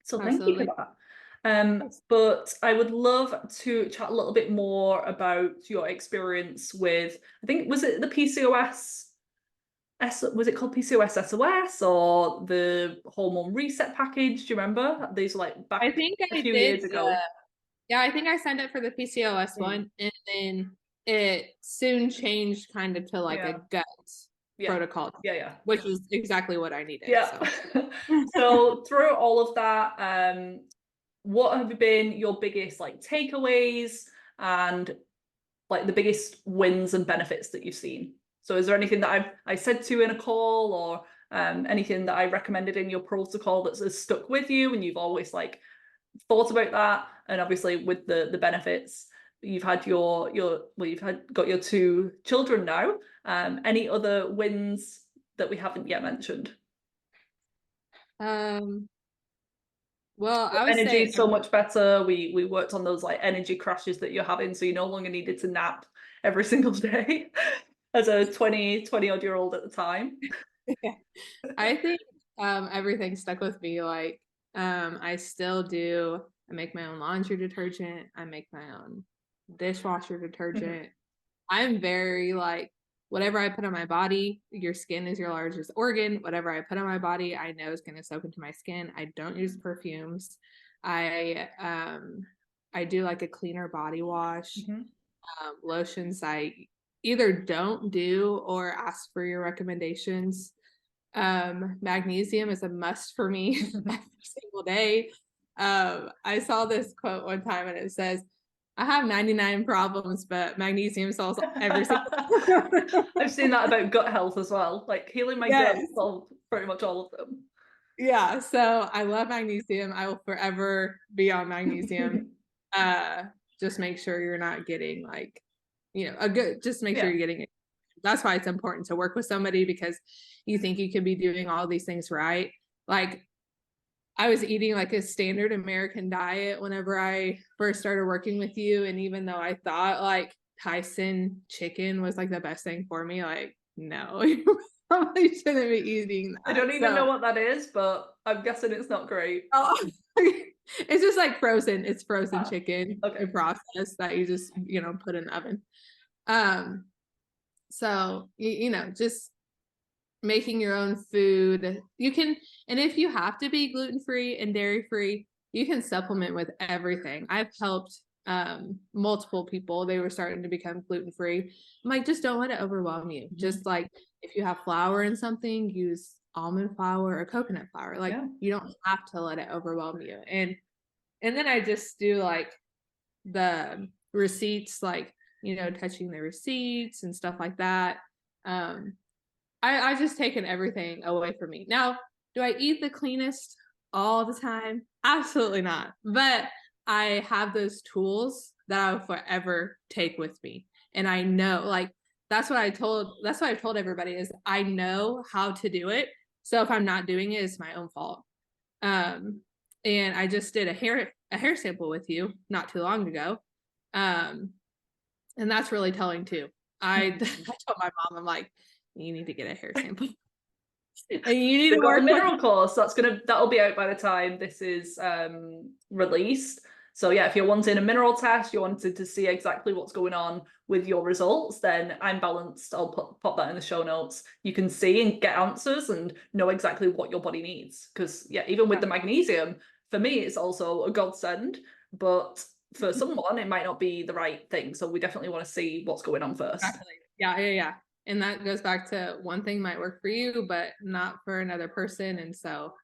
So thank you for absolutely. that. But I would love to chat a little bit more about your experience with, I think, was it the PCOS? Was it called PCOS SOS or the hormone reset package? Do you remember? These are like I back think a I few did years ago. yeah, I think I signed up for the PCOS Mm. one, and then it soon changed kind of to like a Yeah, gut yeah, protocol, yeah, which is exactly what I needed. yeah. So Yeah. So through all of that, what have been your biggest like takeaways and like the biggest wins and benefits that you've seen? So is there anything that I said to in a call, or anything that I recommended in your protocol that's has stuck with you and you've always like thought about that? And obviously with the benefits, you've had your well, you've had got your two children now. Any other wins that we haven't yet mentioned? um well, I would Energy say is so much better. We worked on those like energy crashes that you're having, so you no longer needed to nap every single day as a 20 odd year old at the time. I think everything stuck with me. Like I still do. I make my own laundry detergent. I make my own dishwasher Mhm. detergent. I'm very like whatever I put on my body, your skin is your largest organ. Whatever I put on my body, I know is going to soak into my skin. I don't use perfumes. I do like a cleaner body wash. Mhm. Lotions I either don't do or ask for your recommendations. Magnesium is a must for me every single day. I saw this quote one time and it says, I have 99 problems, but magnesium solves every single one. I've seen that about gut health as well. Like healing my gut Yes. solved pretty much all of Yeah. So I love magnesium. I will forever be on magnesium. them. Uh, just make sure you're not getting like, a good, just make sure Yeah. you're getting it. That's why it's important to work with somebody because you think you could be doing all these things right. Like I was eating like a standard American diet whenever I first started working with you. And even though I thought like Tyson chicken was like the best thing for me, like no, you probably shouldn't be eating that. I don't even know what that is, but I'm guessing it's not great. Oh, it's just like frozen. It's frozen Ah, chicken okay. in process that you just, put in the oven. So just making your own food. You can, and if you have to be gluten-free and dairy-free, you can supplement with everything. I've helped multiple people. They were starting to become gluten-free. I'm like, just don't let it overwhelm you. Just like if you have flour in something, use almond flour or coconut flour. Like you don't have to let it overwhelm you. And then I just do like the receipts, like touching the receipts and stuff like that. I just taken everything away from me. Now, do I eat the cleanest all the time? Absolutely not. But I have those tools that I will forever take with me. And I know, like, that's what I've told everybody is I know how to do it. So if I'm not doing it, it's my own fault. And I just did a hair sample with you not too long ago. And that's really telling too. I told my mom, I'm like, you need to get a hair sample. And you need to got work the mineral course that'll be out by the time this is released. So yeah, if you're wanting a mineral test, you wanted to see exactly what's going on with your results, then I'm Balanced. I'll pop that in the show notes. You can see and get answers and know exactly what your body needs. Because yeah, even with the magnesium, for me, it's also a godsend, but for someone, it might not be the right thing. So we definitely want to see what's going on first. Exactly. Yeah. And that goes back to one thing might work for you, but not for another person. And so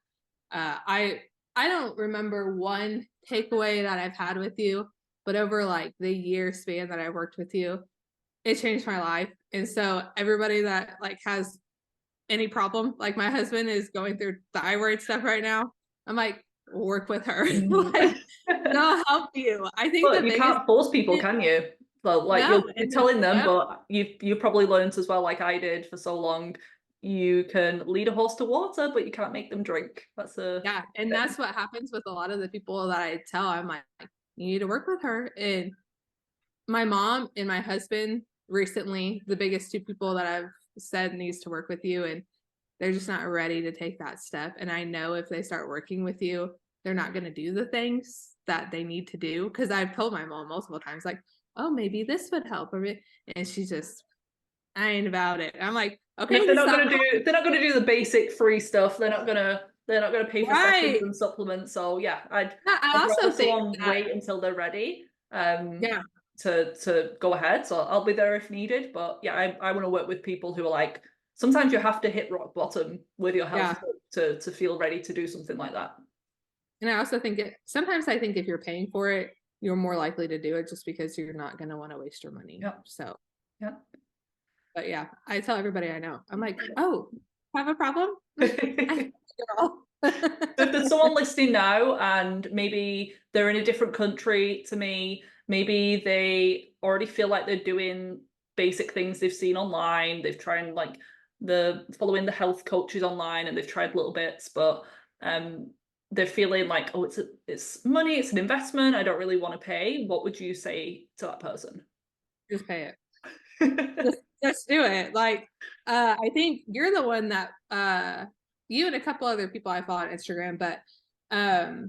I don't remember one takeaway that I've had with you, but over like the year span that I worked with you, it changed my life. And so everybody that like has any problem, like my husband is going through thyroid stuff right now, I'm like, work with her. Like, they'll help you. I think But you can't force people, can you? Well, like you're telling them, but you probably learned as well, like I did for so long. You can lead a horse to water, but you can't make them drink. That's and that's what happens with a lot of the people that I tell. I'm like, you need to work with her. And my mom and my husband recently, the biggest two people that I've said needs to work with you, and they're just not ready to take that step. And I know if they start working with you, they're not going to do the things that they need to do. Because I've told my mom multiple times, like, oh, maybe this would help. And she just, I ain't about it. I'm like, okay, if they're not gonna do the basic free stuff, they're not gonna pay for sessions and supplements. So yeah, I'd also rather think someone wait until they're ready. Yeah. To go ahead. So I'll be there if needed. But yeah, I want to work with people who are like, sometimes you have to hit rock bottom with your health to feel ready to do something like that. And I also think sometimes I think if you're paying for it, you're more likely to do it just because you're not going to want to waste your money. Yep. So, yeah. But yeah, I tell everybody I know, I'm like, oh, have a problem? So if there's someone listening now and maybe they're in a different country to me, maybe they already feel like they're doing basic things they've seen online, they've tried like following the health coaches online and they've tried little bits, but they're feeling like, oh, it's money, it's an investment, I don't really want to pay. What would you say to that person? Just pay it. just do it. Like, I think you're the one that you and a couple other people I follow on Instagram, but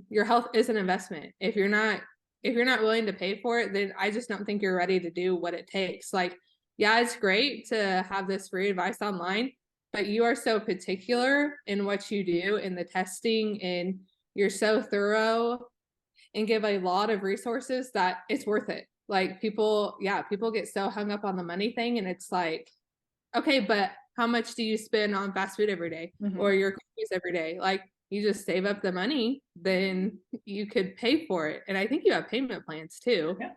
your health is an investment. If you're not willing to pay for it, then I just don't think you're ready to do what it takes. Like, yeah, it's great to have this free advice online, but you are so particular in what you do in the testing, and you're so thorough and give a lot of resources that it's worth it. Like people get so hung up on the money thing, and it's like, okay, but how much do you spend on fast food every day or your cookies every day? Like, you just save up the money, then you could pay for it. And I think you have payment plans too. Yeah.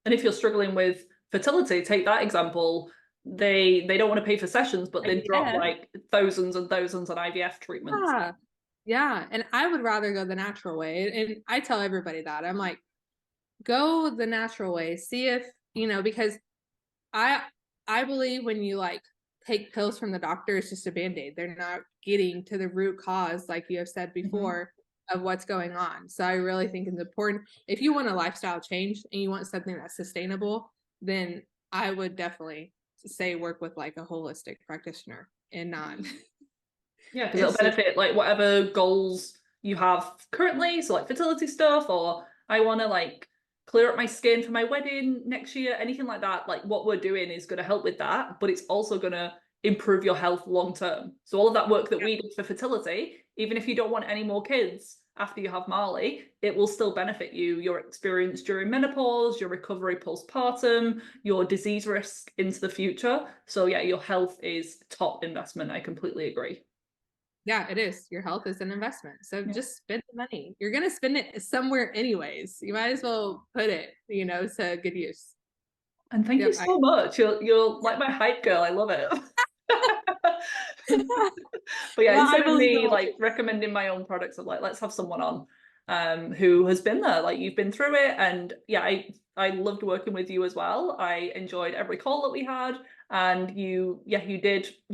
And if you're struggling with fertility, take that example. They don't want to pay for sessions, but they drop like thousands and thousands on IVF treatments. Yeah. And I would rather go the natural way. And I tell everybody that. I'm like, go the natural way. See if, because I believe when you like take pills from the doctor, it's just a band-aid. They're not getting to the root cause, like you have said before, of what's going on. So I really think it's important. If you want a lifestyle change and you want something that's sustainable, then I would definitely say work with like a holistic practitioner and not. Yeah, because it'll benefit like whatever goals you have currently. So like fertility stuff, or I want to like clear up my skin for my wedding next year, anything like that. Like what we're doing is going to help with that, but it's also going to improve your health long term. So all of that work that we did for fertility, even if you don't want any more kids after you have Marley, it will still benefit you, your experience during menopause, your recovery postpartum, your disease risk into the future. So yeah, your health is top investment. I completely agree. Yeah, it is. Your health is an investment. So Yeah. just spend the money. You're going to spend it somewhere anyways. You might as well put it, to good use. And thank you Yep. so much. You're like my hype girl. I love it. But yeah, Well, I instead of believe me it. like recommending my own products, I'm like, let's have someone on who has been there. Like you've been through it. And yeah, I loved working with you as well. I enjoyed every call that we had. And you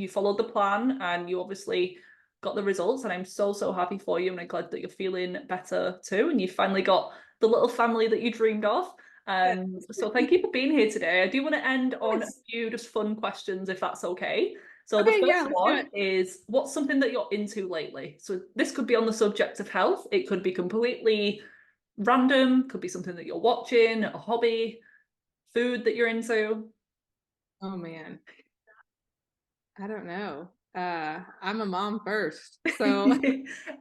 followed the plan and you obviously got the results. And I'm so, so happy for you. And I'm glad that you're feeling better too. And you finally got the little family that you dreamed of. So thank you for being here today. I do want to end on a few just fun questions, if that's okay. So the Okay, yeah, first let's do one it. is, what's something that you're into lately? So this could be on the subject of health. It could be completely random, could be something that you're watching, a hobby, food that you're into. Oh man. I don't know. I'm a mom first. So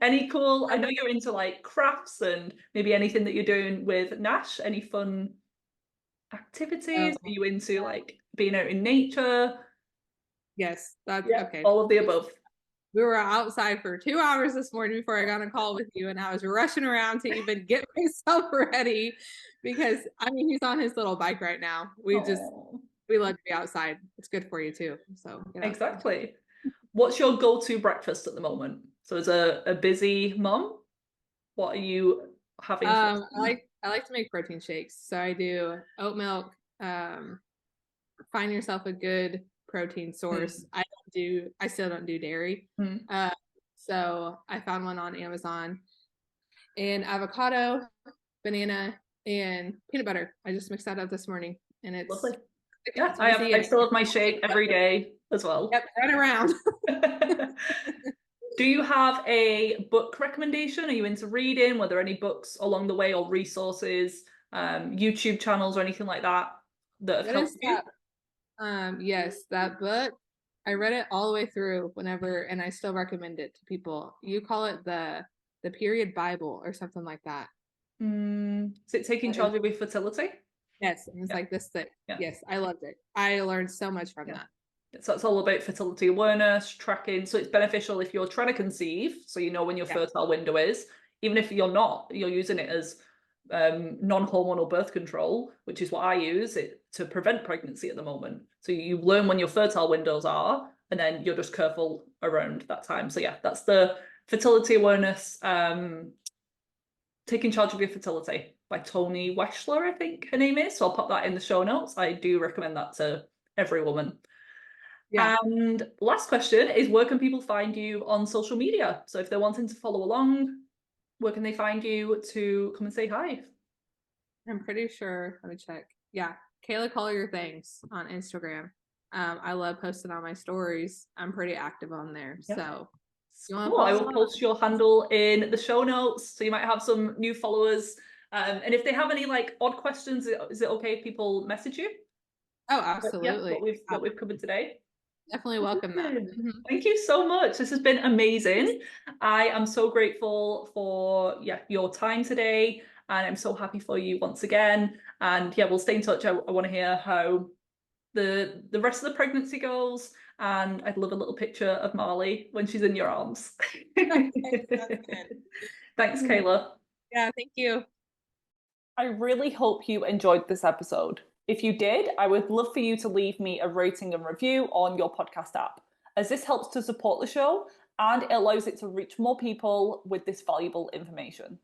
Any cool, I know you're into like crafts and maybe anything that you're doing with Nash, any fun activities? Are oh, you into like being out in nature? yes, that's Yeah, okay. all of the above. We were outside for 2 hours this morning before I got on a call with you, and I was rushing around to even get myself ready because he's on his little bike right now. Oh, We love to be outside. It's good for you too. So get outside. exactly. What's your go-to breakfast at the moment? So as a busy mom, what are you having for I like to make protein shakes. So I do oat milk. Find yourself a good protein source. I still don't do dairy. Mm. Uh, so I found one on Amazon, and avocado, banana, and peanut butter. I just mixed that up this morning, and Lovely. Yeah, it's easy I and still have my shake every day as well. yep, run around. Do you have a book recommendation? Are you into reading? Were there any books along the way or resources, YouTube channels or anything like that that have What helped is you? that? Yes, that book. I read it all the way through whenever, and I still recommend it to people. You call it the period Bible or something like that. Is it taking That is, charge of your fertility? yes, and it's Yeah, like this thick. yeah. Yes, I loved it. I learned so much from Yeah. that. So it's all about fertility awareness, tracking. So it's beneficial if you're trying to conceive, so you know when your Yeah. fertile window is. Even if you're not, you're using it as non-hormonal birth control, which is what I use it to prevent pregnancy at the moment. So you learn when your fertile windows are, and then you're just careful around that time. So yeah, that's the fertility awareness, taking charge of your fertility by Toni Weschler, I think her name is. So I'll pop that in the show notes. I do recommend that to every woman. Yeah. And last question is, where can people find you on social media? So if they're wanting to follow along, where can they find you to come and say hi? I'm pretty sure. Let me check. Yeah. Kayla Collier Things on Instagram. I love posting on my stories. I'm pretty active on there. Yeah. So you want to Cool. I follow will along? post your handle in the show notes, so you might have some new followers. And if they have any like odd questions, is it okay if people message you? Oh, But yeah, absolutely. what we've covered today. Definitely welcome that. Amazing. Mhm. Thank you so much. This has been amazing. I am so grateful for your time today, and I'm so happy for you once again. And yeah, we'll stay in touch. I want to hear how the rest of the pregnancy goes, and I'd love a little picture of Marley when she's in your arms. Okay, that's good. Thanks, Mhm. Kayla. Yeah, thank you. I really hope you enjoyed this episode. If you did, I would love for you to leave me a rating and review on your podcast app, as this helps to support the show and it allows it to reach more people with this valuable information.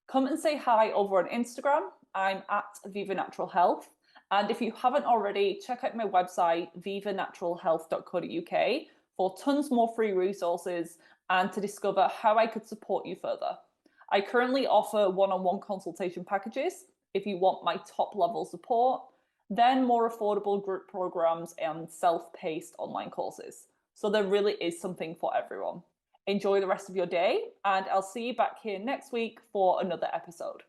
Come and say hi over on Instagram. I'm at Viva Natural Health. And if you haven't already, check out my website, vivanaturalhealth.co.uk, for tons more free resources and to discover how I could support you further. I currently offer one-on-one consultation packages if you want my top level support. then more affordable group programs and self-paced online courses. So there really is something for everyone. Enjoy the rest of your day, and I'll see you back here next week for another episode.